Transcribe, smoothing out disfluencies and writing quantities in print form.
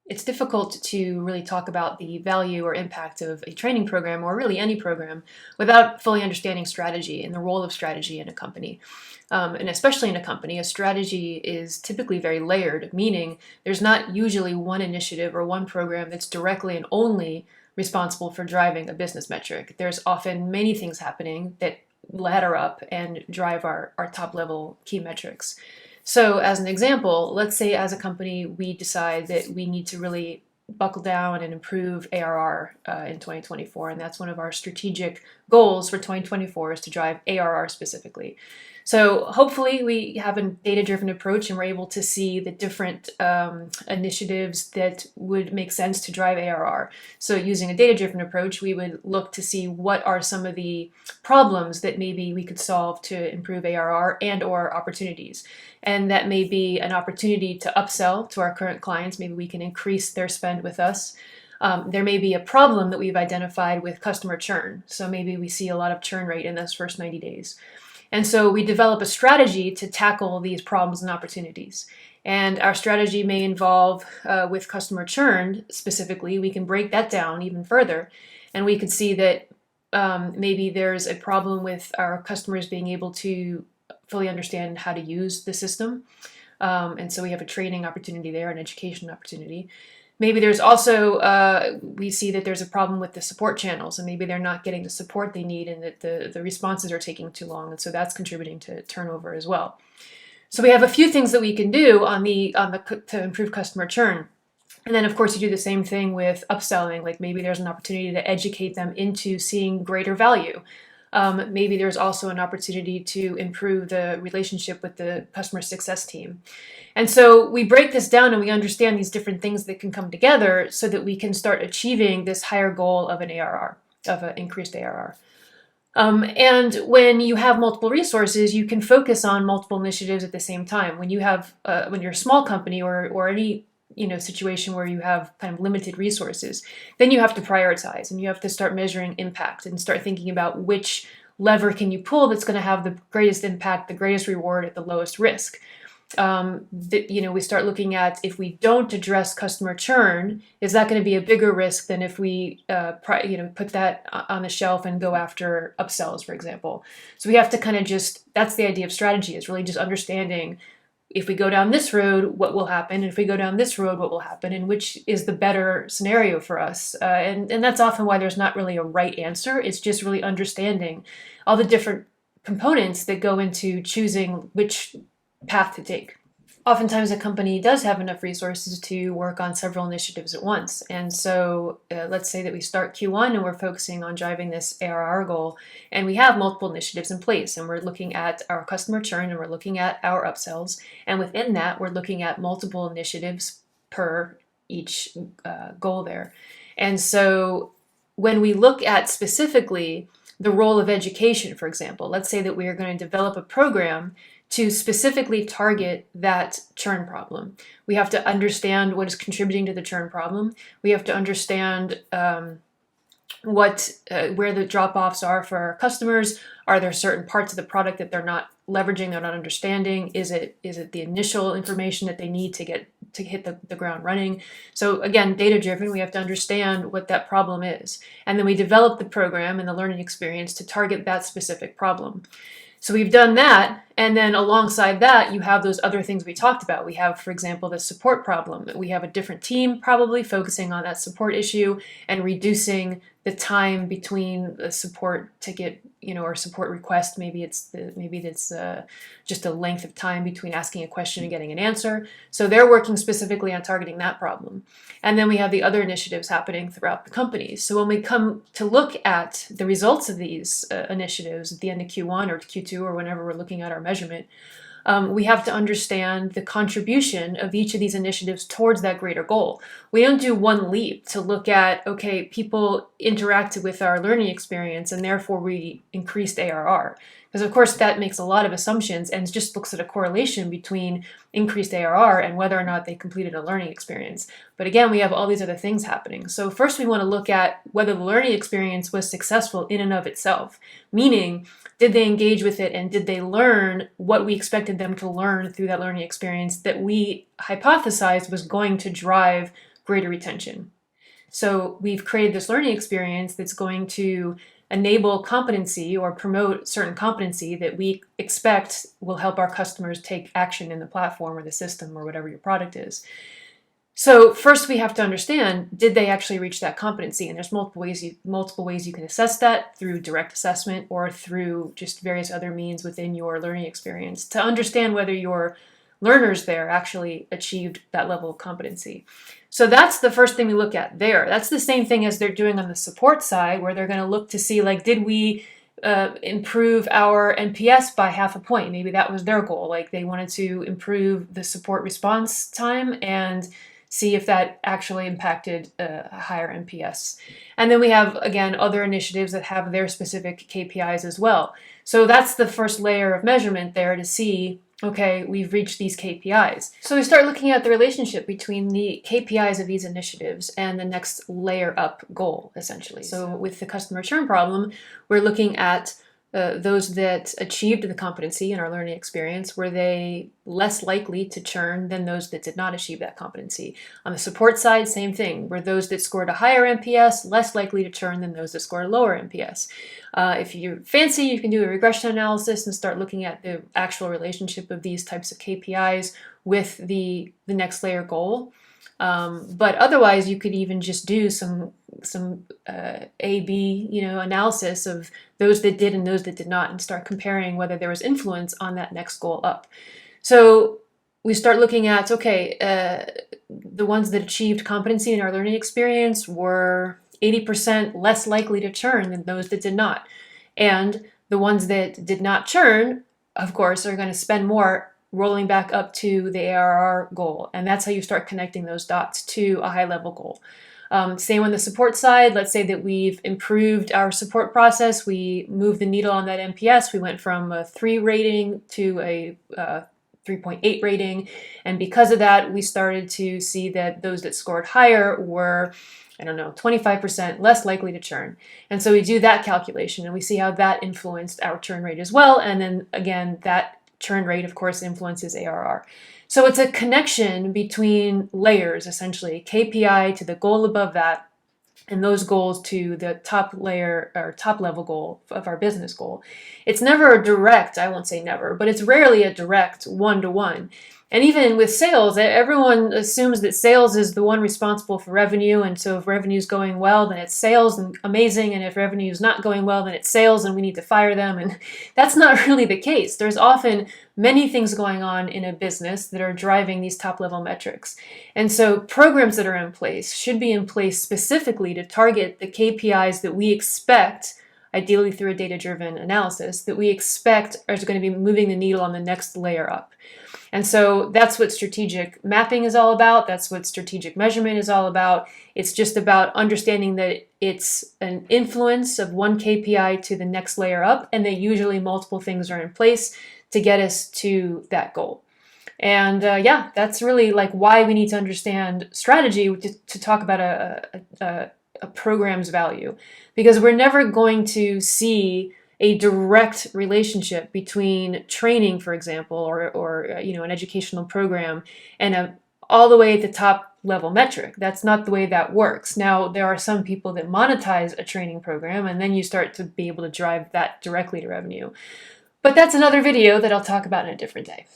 It's difficult to really talk about the value or impact of a training program, or really any program, without fully understanding strategy and the role of strategy in a company. And especially in a company, a strategy is typically very layered, meaning there's not usually one initiative or one program that's directly and only responsible for driving a business metric. There's often many things happening that ladder up and drive our top level key metrics. So as an example, let's say as a company, we decide that we need to really buckle down and improve ARR in 2024. And that's one of our strategic goals for 2024, is to drive ARR specifically. So hopefully we have a data-driven approach and we're able to see the different initiatives that would make sense to drive ARR. So using a data-driven approach, we would look to see what are some of the problems that maybe we could solve to improve ARR and or opportunities. And that may be an opportunity to upsell to our current clients. Maybe we can increase their spend with us. There may be a problem that we've identified with customer churn. So maybe we see a lot of churn rate in those first 90 days. And so we develop a strategy to tackle these problems and opportunities. And our strategy may involve, with customer churn specifically, we can break that down even further. And we could see that maybe there's a problem with our customers being able to fully understand how to use the system. And so we have a training opportunity there, an education opportunity. Maybe there's also, we see that there's a problem with the support channels, and maybe they're not getting the support they need, and that the responses are taking too long, and so that's contributing to turnover as well. So we have a few things that we can do to improve customer churn. And then, of course, you do the same thing with upselling. Like maybe there's an opportunity to educate them into seeing greater value. Maybe there's also an opportunity to improve the relationship with the customer success team. And so we break this down and we understand these different things that can come together so that we can start achieving this higher goal of an ARR, of an increased ARR. And when you have multiple resources, you can focus on multiple initiatives at the same time. When you're a small company or any situation where you have kind of limited resources, then you have to prioritize and you have to start measuring impact and start thinking about which lever can you pull that's going to have the greatest impact, the greatest reward at the lowest risk. We start looking at, if we don't address customer churn, is that going to be a bigger risk than if we put that on the shelf and go after upsells, for example. So we have to kind of that's the idea of strategy, is really just understanding, if we go down this road, what will happen? And if we go down this road, what will happen? And which is the better scenario for us? And that's often why there's not really a right answer. It's just really understanding all the different components that go into choosing which path to take. Oftentimes a company does have enough resources to work on several initiatives at once. And so let's say that we start Q1 and we're focusing on driving this ARR goal, and we have multiple initiatives in place, and we're looking at our customer churn and we're looking at our upsells. And within that, we're looking at multiple initiatives per each goal there. And so when we look at specifically the role of education, for example, let's say that we are going to develop a program to specifically target that churn problem. We have to understand what is contributing to the churn problem. We have to understand where the drop-offs are for our customers. Are there certain parts of the product that they're not leveraging, they're not understanding? Is it the initial information that they need to hit the ground running? So again, data-driven, we have to understand what that problem is. And then we develop the program and the learning experience to target that specific problem. So we've done that, and then alongside that, you have those other things we talked about. We have, for example, the support problem. We have a different team probably focusing on that support issue and reducing the time between the support ticket, or support request. Maybe it's just a length of time between asking a question and getting an answer. So they're working specifically on targeting that problem. And then we have the other initiatives happening throughout the company. So when we come to look at the results of these initiatives at the end of Q1 or Q2 or whenever we're looking at our measurement, we have to understand the contribution of each of these initiatives towards that greater goal. We don't do one leap to look at, okay, people interacted with our learning experience and therefore we increased ARR. Because of course that makes a lot of assumptions and just looks at a correlation between increased ARR and whether or not they completed a learning experience. But again, we have all these other things happening. So first we want to look at whether the learning experience was successful in and of itself, meaning did they engage with it and did they learn what we expected them to learn through that learning experience that we hypothesized was going to drive greater retention. So we've created this learning experience that's going to enable competency or promote certain competency that we expect will help our customers take action in the platform or the system or whatever your product is. So first we have to understand, did they actually reach that competency? And there's multiple ways you can assess that, through direct assessment or through just various other means within your learning experience, to understand whether your learners there actually achieved that level of competency. So that's the first thing we look at there. That's the same thing as they're doing on the support side, where they're going to look to see, like, did we improve our NPS by 0.5 point? Maybe that was their goal. Like, they wanted to improve the support response time and see if that actually impacted a higher NPS. And then we have, again, other initiatives that have their specific KPIs as well. So that's the first layer of measurement there, to see, okay, we've reached these KPIs. So we start looking at the relationship between the KPIs of these initiatives and the next layer up goal, essentially. So with the customer churn problem, we're looking at those that achieved the competency in our learning experience. Were they less likely to churn than those that did not achieve that competency? On the support side, same thing. Were those that scored a higher NPS less likely to churn than those that scored a lower NPS? If you're fancy, you can do a regression analysis and start looking at the actual relationship of these types of KPIs with the next layer goal. But otherwise, you could even just do some A/B, analysis of those that did and those that did not, and start comparing whether there was influence on that next goal up. So we start looking at, okay, the ones that achieved competency in our learning experience were 80% less likely to churn than those that did not. And the ones that did not churn, of course, are going to spend more rolling back up to the ARR goal. And that's how you start connecting those dots to a high level goal. Same on the support side. Let's say that we've improved our support process. We moved the needle on that NPS. We went from a 3 rating to a 3.8 rating. And because of that, we started to see that those that scored higher were, 25% less likely to churn. And so we do that calculation and we see how that influenced our churn rate as well. And then again, that churn rate, of course, influences ARR. So it's a connection between layers, essentially, KPI to the goal above that, and those goals to the top layer or top level goal of our business goal. It's never a direct, I won't say never, but it's rarely a direct one-to-one. And even with sales, everyone assumes that sales is the one responsible for revenue. And so if revenue is going well, then it's sales and amazing. And if revenue is not going well, then it's sales and we need to fire them. And that's not really the case. There's often many things going on in a business that are driving these top level metrics. And so programs that are in place should be in place specifically to target the KPIs that we expect, ideally through a data-driven analysis, that we expect are going to be moving the needle on the next layer up. And so that's what strategic mapping is all about. That's what strategic measurement is all about. It's just about understanding that it's an influence of one KPI to the next layer up, and that usually multiple things are in place to get us to that goal. And that's really like why we need to understand strategy to talk about a program's value, because we're never going to see a direct relationship between training, for example, or an educational program and all the way at the top level metric. That's not the way that works. Now, there are some people that monetize a training program, and then you start to be able to drive that directly to revenue. But that's another video that I'll talk about in a different day.